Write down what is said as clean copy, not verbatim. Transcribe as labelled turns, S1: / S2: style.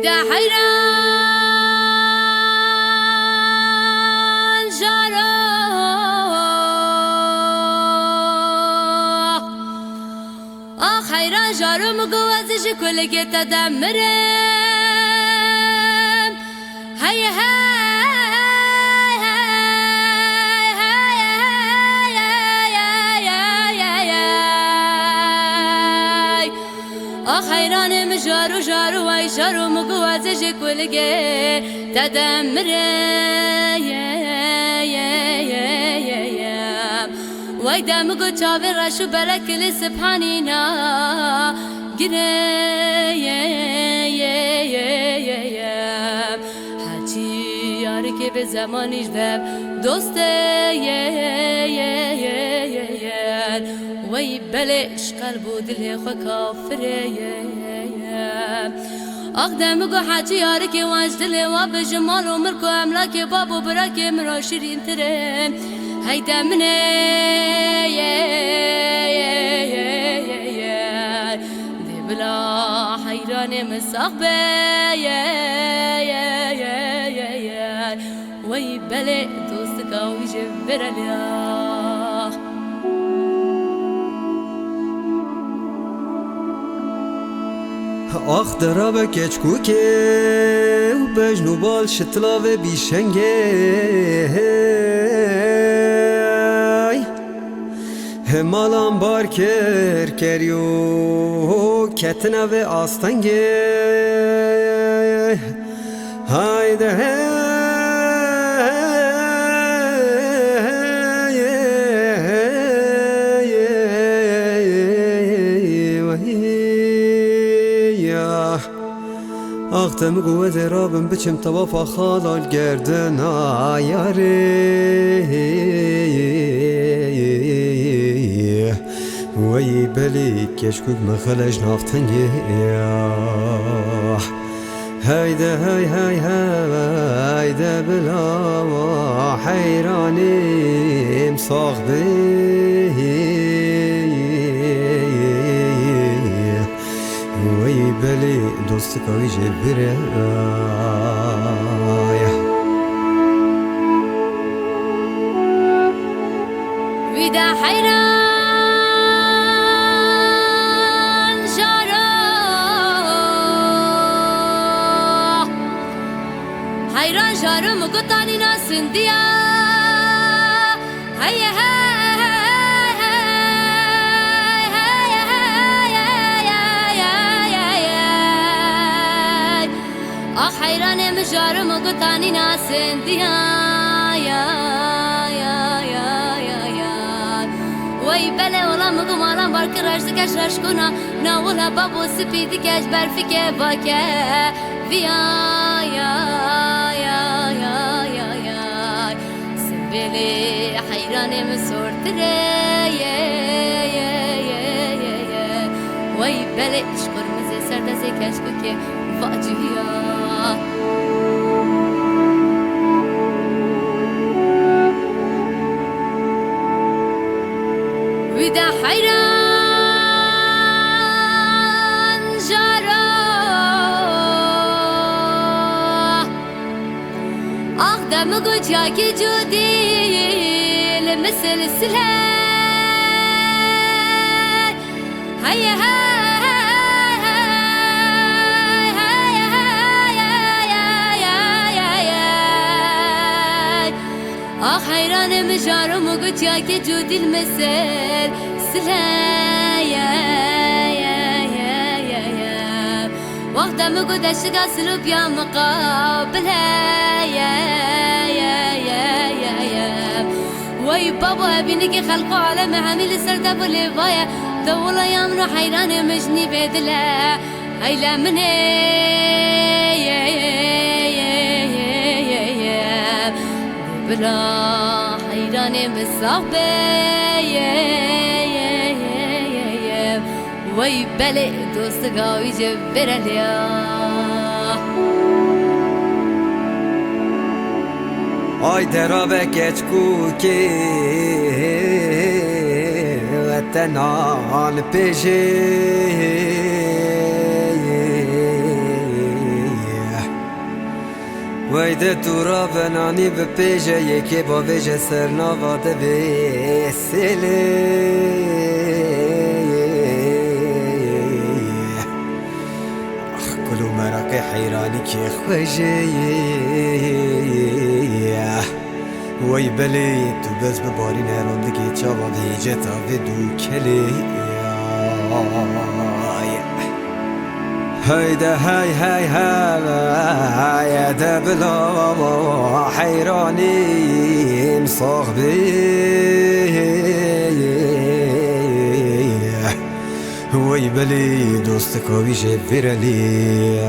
S1: ویدا حیران جارو آخ حیران جارو مگو ازش کلگی تدمرم هی حیرانم جارو جارو وای جارو مگو ازش کلگی تدمرم وای دمگو چاوی رشو برکل سبحانینا گره هرچی یاری که به زمانیش دب دوسته وای بلش قلب و دل خو کافره آخ دمگو حاجی یاری که واج دل و به جمال و مرکو املاک بابو براک مرا شیرین تره هی دمنه دی بلا حیران مساقبه وی بله دوست کاوی جبر لیا
S2: آخ درابه کچکو که و بجنو بال شتلاوه بیشنگه همالان بار کریو کتنه و آستنگه هایده آختم قوة رابم بچم توافا خالال گردن آیاره وی بلی کشکوک مخلش نافتنگی هایده های های هایده بلا حیرانیم ساخته وی بلی دوست کاوی جبره
S1: ویدا حیران جارو حیران جارو مگو تانی ناسندیا هی آخ حیرانم جارو مگو تانی ناسندیا وی بله اولا مگو مالان بار کراش دکش رشکونا نا اولا بابو سپی دکش برفی که باکه ویا سنبیلی حیرانم سورتره وی بله اشکر مزه سردازه کشکو که واجهیا ویدا حیران جارو آخ دمگو جاکی جو دیل مثل سله هی آخ حیرانم جارو مگو جاکی جو دیل مثل وقت مگو دشتگا سلوب یا مقابله وی بابو هبینی که خلقو عالم حمیل سرده بولی وای دولا یامنو حیران مجنی بدله هیلا منه بلا حیران بصحبه وی بله دوست گاوی جبر لیا
S2: آی درابه کچکو که وطنان پیشه ویده تو را بنانی به پیجه یکی با ویجه سرناواده به سیلی كلو مرق حيراني كي خوجي وي بلي تو بس بباري نهران دكي چاوا بهيجة تاوه كلي هيدا هاي هاي هاي دا بلا حيراني مصاغ وي بلي دوستك ويجي فيرالي